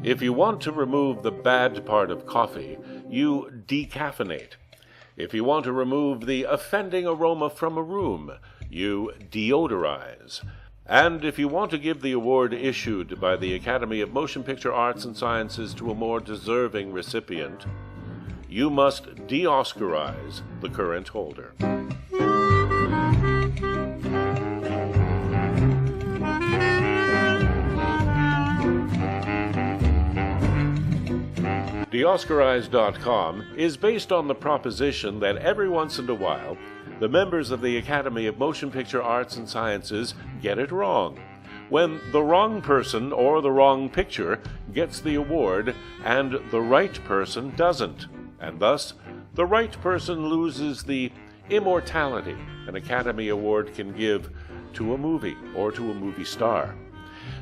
If you want to remove the bad part of coffee, you decaffeinate. If you want to remove the offending aroma from a room, you deodorize. And if you want to give the award issued by the Academy of Motion Picture Arts and Sciences to a more deserving recipient, you must DeOscarize the current holder. DeOscarize.com is based on the proposition that every once in a while, the members of the Academy of Motion Picture Arts and Sciences get it wrong, when the wrong person or the wrong picture gets the award and the right person doesn't, and thus the right person loses the immortality an Academy Award can give to a movie or to a movie star.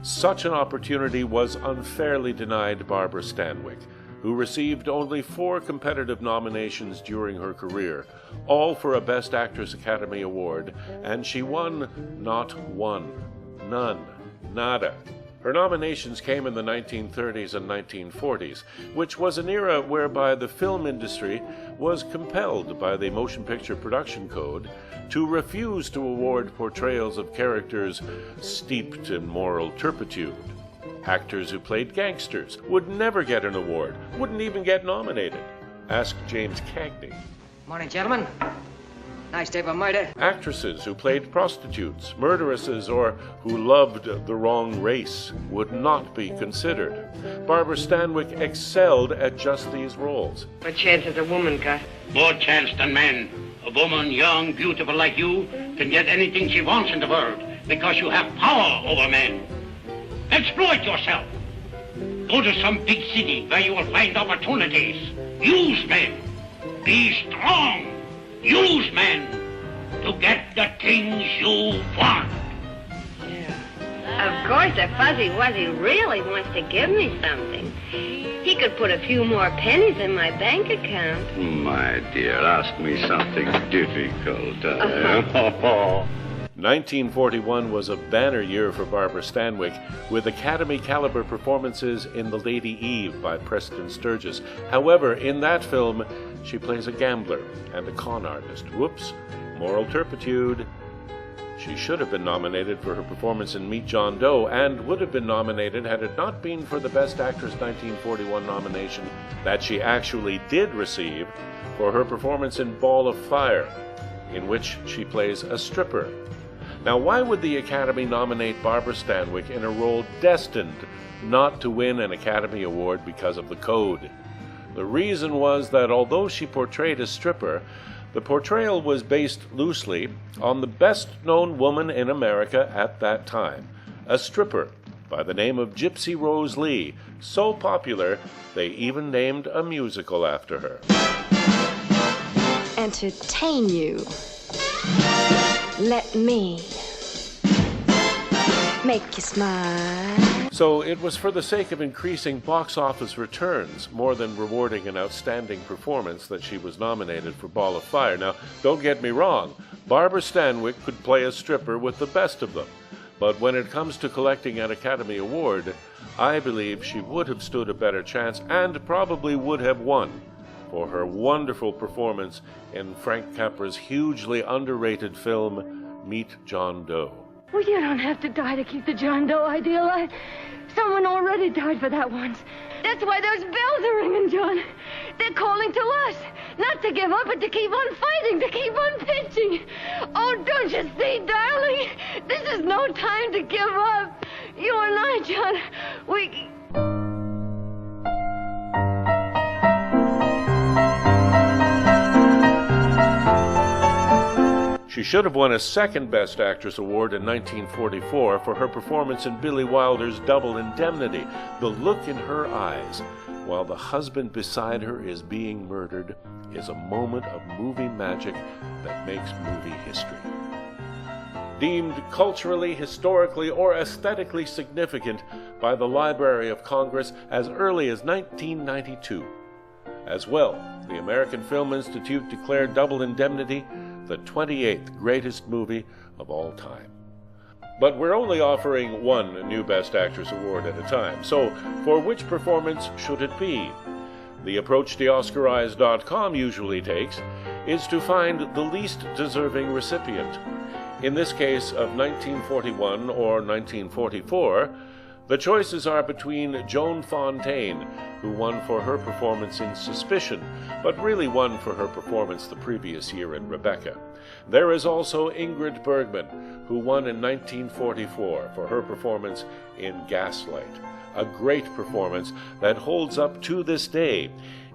Such an opportunity was unfairly denied Barbara Stanwyck, who received only 4 competitive nominations during her career, all for a Best Actress Academy Award, and she won not one, none, nada. Her nominations came in the 1930s and 1940s, which was an era whereby the film industry was compelled by the Motion Picture Production Code to refuse to award portrayals of characters steeped in moral turpitude. Actors who played gangsters would never get an award, wouldn't even get nominated. Ask James Cagney. Morning, gentlemen. Nice day for murder. Actresses who played prostitutes, murderesses, or who loved the wrong race would not be considered. Barbara Stanwyck excelled at just these roles. What chance has a woman got? More chance than men. A woman, young, beautiful like you, can get anything she wants in the world because you have power over men. Exploit yourself. Go to some big city where you will find opportunities. Use men. Be strong. Use men to get the things you want. Of course, if Fuzzy Wuzzy really wants to give me something, he could put a few more pennies in my bank account. My dear, ask me something difficult. 1941 was a banner year for Barbara Stanwyck, with Academy-caliber performances in The Lady Eve by Preston Sturges. However, in that film, she plays a gambler and a con artist. Whoops, moral turpitude. She should have been nominated for her performance in Meet John Doe, and would have been nominated had it not been for the Best Actress 1941 nomination that she actually did receive for her performance in Ball of Fire, in which she plays a stripper. Now, why would the Academy nominate Barbara Stanwyck in a role destined not to win an Academy Award because of the code? The reason was that although she portrayed a stripper, the portrayal was based loosely on the best-known woman in America at that time, a stripper by the name of Gypsy Rose Lee, so popular they even named a musical after her. Entertain you. Let me make you smile. So it was for the sake of increasing box office returns, more than rewarding an outstanding performance, that she was nominated for Ball of Fire. Now, don't get me wrong, Barbara Stanwyck could play a stripper with the best of them. But when it comes to collecting an Academy Award, I believe she would have stood a better chance and probably would have won for her wonderful performance in Frank Capra's hugely underrated film, Meet John Doe. Well, you don't have to die to keep the John Doe ideal. Someone already died for that once. That's why those bells are ringing, John. They're calling to us. Not to give up, but to keep on fighting, to keep on pitching. Oh, don't you see, darling? This is no time to give up. You and I, John, we... She should have won a second Best Actress award in 1944 for her performance in Billy Wilder's Double Indemnity. The look in her eyes while the husband beside her is being murdered is a moment of movie magic that makes movie history. Deemed culturally, historically, or aesthetically significant by the Library of Congress as early as 1992. As well, the American Film Institute declared Double Indemnity the 28th greatest movie of all time. But we're only offering one new Best Actress award at a time, so for which performance should it be? The approach DeOscarize.com usually takes is to find the least deserving recipient. In this case of 1941 or 1944, the choices are between Joan Fontaine, who won for her performance in Suspicion, but really won for her performance the previous year in Rebecca. There is also Ingrid Bergman, who won in 1944 for her performance in Gaslight, a great performance that holds up to this day,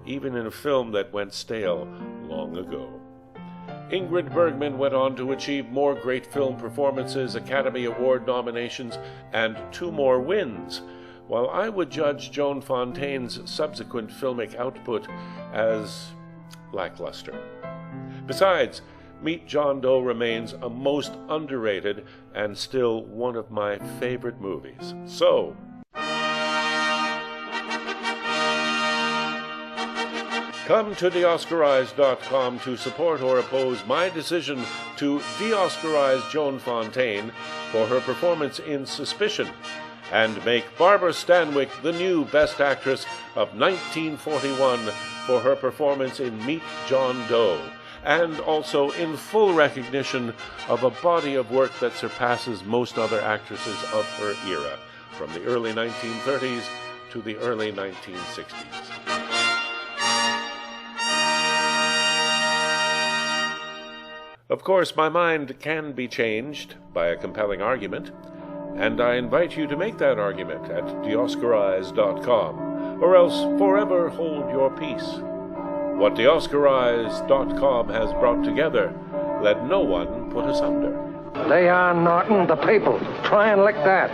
even in a film that went stale long ago. Ingrid Bergman went on to achieve more great film performances, Academy Award nominations, and 2 more wins, while I would judge Joan Fontaine's subsequent filmic output as lackluster. Besides, Meet John Doe remains a most underrated and still one of my favorite movies. So, come to DeOscarize.com to support or oppose my decision to de-Oscarize Joan Fontaine for her performance in Suspicion, and make Barbara Stanwyck the new Best Actress of 1941 for her performance in Meet John Doe, and also in full recognition of a body of work that surpasses most other actresses of her era, from the early 1930s to the early 1960s. Of course, my mind can be changed by a compelling argument, and I invite you to make that argument at DeOscarize.com, or else forever hold your peace. What DeOscarize.com has brought together, let no one put asunder. They are Norton, the people. Try and lick that.